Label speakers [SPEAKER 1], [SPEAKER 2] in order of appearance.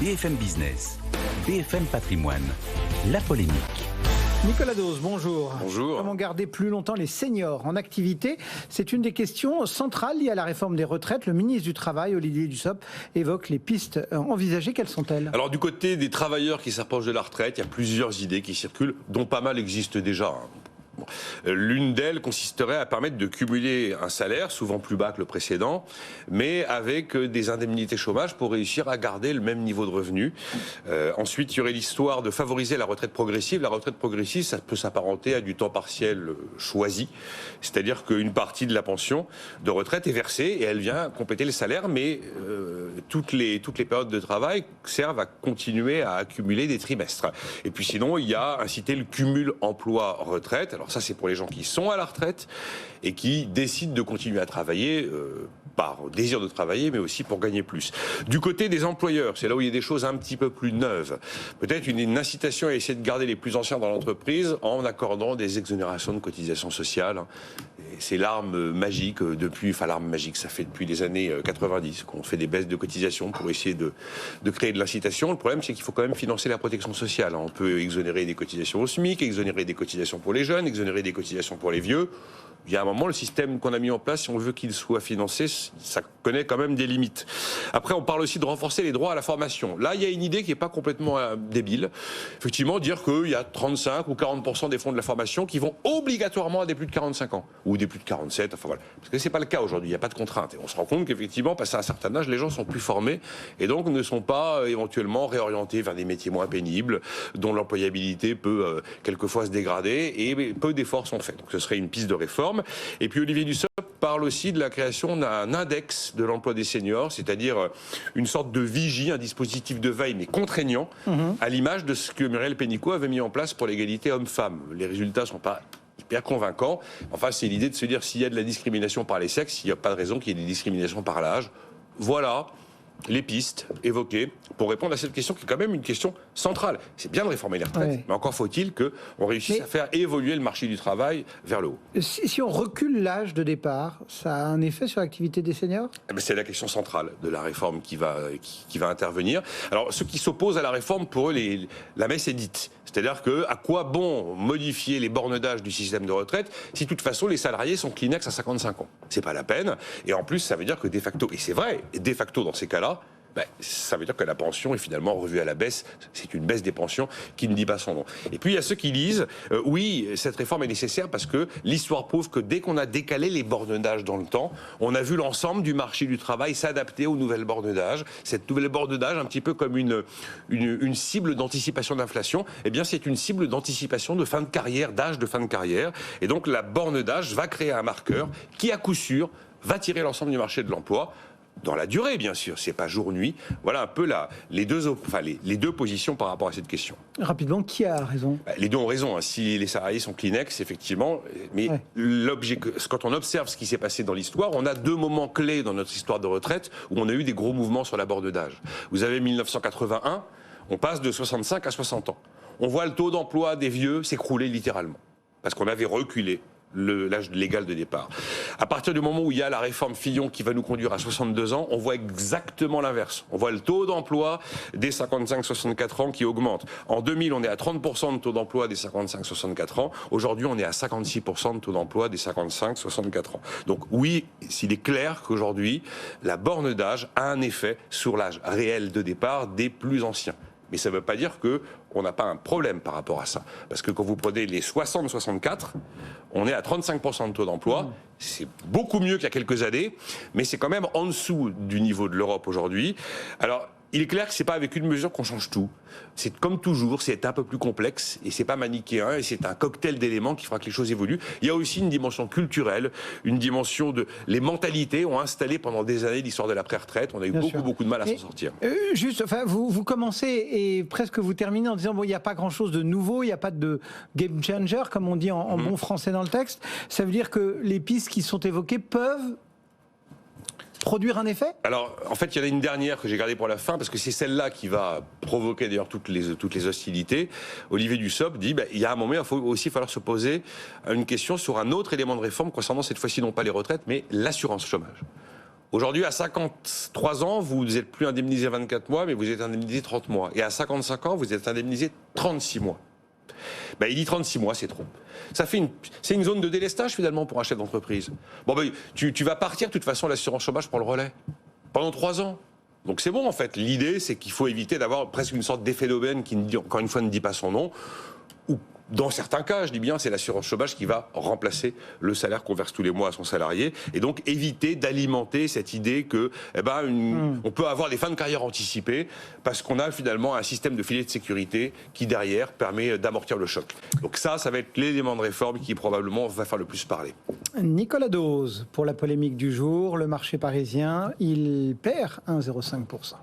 [SPEAKER 1] BFM Business, BFM Patrimoine, la polémique.
[SPEAKER 2] Nicolas Dose, bonjour.
[SPEAKER 3] Bonjour.
[SPEAKER 2] Comment garder plus longtemps les seniors en activité? C'est une des questions centrales liées à la réforme des retraites. Le ministre du Travail, Olivier Dussopt, évoque les pistes envisagées. Quelles sont-elles?
[SPEAKER 3] Alors du côté des travailleurs qui s'approchent de la retraite, il y a plusieurs idées qui circulent, dont pas mal existent déjà. L'une d'elles consisterait à permettre de cumuler un salaire, souvent plus bas que le précédent, mais avec des indemnités chômage pour réussir à garder le même niveau de revenu. Ensuite, il y aurait l'histoire de favoriser la retraite progressive. La retraite progressive, ça peut s'apparenter à du temps partiel choisi, c'est-à-dire qu'une partie de la pension de retraite est versée et elle vient compléter le salaire, mais toutes les périodes de travail servent à continuer à accumuler des trimestres. Et puis sinon, il y a incité le cumul emploi-retraite. Alors ça, c'est pour les gens qui sont à la retraite et qui décident de continuer à travailler par désir de travailler, mais aussi pour gagner plus. Du côté des employeurs, c'est là où il y a des choses un petit peu plus neuves. Peut-être une incitation à essayer de garder les plus anciens dans l'entreprise en accordant des exonérations de cotisations sociales. C'est l'arme magique l'arme magique, ça fait depuis les années 90 qu'on fait des baisses de cotisations pour essayer de créer de l'incitation. Le problème, c'est qu'il faut quand même financer la protection sociale. On peut exonérer des cotisations au SMIC, exonérer des cotisations pour les jeunes, exonérer des cotisations pour les vieux. Il y a un moment, le système qu'on a mis en place, si on veut qu'il soit financé, ça connaît quand même des limites. Après, on parle aussi de renforcer les droits à la formation. Là, il y a une idée qui n'est pas complètement débile. Effectivement, dire qu'il y a 35 ou 40% des fonds de la formation qui vont obligatoirement à des plus de 45 ans, ou des plus de 47, enfin voilà. Parce que c'est pas le cas aujourd'hui, il n'y a pas de contrainte. Et on se rend compte qu'effectivement, passé un certain âge, les gens sont plus formés, et donc ne sont pas éventuellement réorientés vers des métiers moins pénibles, dont l'employabilité peut quelquefois se dégrader, et peu d'efforts sont faits. Donc ce serait une piste de réforme. Et puis Olivier Dussopt parle aussi de la création d'un index de l'emploi des seniors, c'est-à-dire une sorte de vigie, un dispositif de veille mais contraignant, à l'image de ce que Muriel Pénicaud avait mis en place pour l'égalité homme-femme. Les résultats ne sont pas hyper convaincants. Enfin, c'est l'idée de se dire s'il y a de la discrimination par les sexes, il n'y a pas de raison qu'il y ait des discriminations par l'âge. Voilà les pistes évoquées pour répondre à cette question qui est quand même une question centrale. C'est bien de réformer les retraites, mais encore faut-il qu'on réussisse à faire évoluer le marché du travail vers le haut.
[SPEAKER 2] Si on recule l'âge de départ, ça a un effet sur l'activité des seniors?
[SPEAKER 3] C'est la question centrale de la réforme qui va intervenir. Alors, ceux qui s'opposent à la réforme, pour eux, la messe est dite. C'est-à-dire à quoi bon modifier les bornes d'âge du système de retraite si de toute façon les salariés sont Kleenex à 55 ans? C'est pas la peine. Et en plus, ça veut dire que de facto, et c'est vrai, de facto dans ces cas-là, ça veut dire que la pension est finalement revue à la baisse. C'est une baisse des pensions qui ne dit pas son nom. Et puis il y a ceux qui disent oui, cette réforme est nécessaire parce que l'histoire prouve que dès qu'on a décalé les bornes d'âge dans le temps, on a vu l'ensemble du marché du travail s'adapter aux nouvelles bornes d'âge. Cette nouvelle borne d'âge, un petit peu comme une cible d'anticipation d'inflation, eh bien c'est une cible d'anticipation de fin de carrière, d'âge de fin de carrière. Et donc la borne d'âge va créer un marqueur qui, à coup sûr, va tirer l'ensemble du marché de l'emploi. Dans la durée, bien sûr, c'est pas jour-nuit. Voilà un peu les deux positions par rapport à cette question.
[SPEAKER 2] Rapidement, qui a raison?
[SPEAKER 3] Les deux ont raison. Si les salariés sont Kleenex, effectivement, mais quand on observe ce qui s'est passé dans l'histoire, on a deux moments clés dans notre histoire de retraite où on a eu des gros mouvements sur la borne d'âge. Vous avez 1981, on passe de 65 à 60 ans. On voit le taux d'emploi des vieux s'écrouler littéralement parce qu'on avait reculé l'âge légal de départ. À partir du moment où il y a la réforme Fillon qui va nous conduire à 62 ans, on voit exactement l'inverse. On voit le taux d'emploi des 55-64 ans qui augmente. En 2000, on est à 30% de taux d'emploi des 55-64 ans. Aujourd'hui, on est à 56% de taux d'emploi des 55-64 ans. Donc oui, il est clair qu'aujourd'hui, la borne d'âge a un effet sur l'âge réel de départ des plus anciens. Mais ça ne veut pas dire qu'on n'a pas un problème par rapport à ça. Parce que quand vous prenez les 60-64, on est à 35% de taux d'emploi. C'est beaucoup mieux qu'il y a quelques années, mais c'est quand même en dessous du niveau de l'Europe aujourd'hui. Alors, il est clair que c'est pas avec une mesure qu'on change tout. C'est comme toujours, c'est un peu plus complexe et c'est pas manichéen et c'est un cocktail d'éléments qui fera que les choses évoluent. Il y a aussi une dimension culturelle, une dimension de les mentalités ont installé pendant des années l'histoire de l'après-retraite. On a eu beaucoup de mal à s'en sortir.
[SPEAKER 2] Juste, enfin, vous commencez et presque vous terminez en disant bon, il n'y a pas grand-chose de nouveau, il n'y a pas de game changer comme on dit en bon français dans le texte. Ça veut dire que les pistes qui sont évoquées peuvent produire un effet? Alors,
[SPEAKER 3] en fait, il y en a une dernière que j'ai gardée pour la fin, parce que c'est celle-là qui va provoquer d'ailleurs toutes les hostilités. Olivier Dussopt dit, il y a un moment, il faut aussi falloir se poser une question sur un autre élément de réforme concernant cette fois-ci non pas les retraites, mais l'assurance chômage. Aujourd'hui, à 53 ans, vous n'êtes plus indemnisé 24 mois, mais vous êtes indemnisé 30 mois. Et à 55 ans, vous êtes indemnisé 36 mois. Ben, il dit 36 mois, c'est trop. C'est une zone de délestage, finalement, pour un chef d'entreprise. Bon, ben, tu vas partir, de toute façon, l'assurance chômage pour le relais. Pendant 3 ans. Donc c'est bon, en fait. L'idée, c'est qu'il faut éviter d'avoir presque une sorte d'effet d'aubaine qui, encore une fois, ne dit pas son nom. Ou, dans certains cas, je dis bien, c'est l'assurance chômage qui va remplacer le salaire qu'on verse tous les mois à son salarié. Et donc, éviter d'alimenter cette idée que, on peut avoir des fins de carrière anticipées parce qu'on a finalement un système de filet de sécurité qui, derrière, permet d'amortir le choc. Donc ça va être l'élément de réforme qui, probablement, va faire le plus parler.
[SPEAKER 2] Nicolas Dose, pour la polémique du jour, le marché parisien, il perd 1,05%.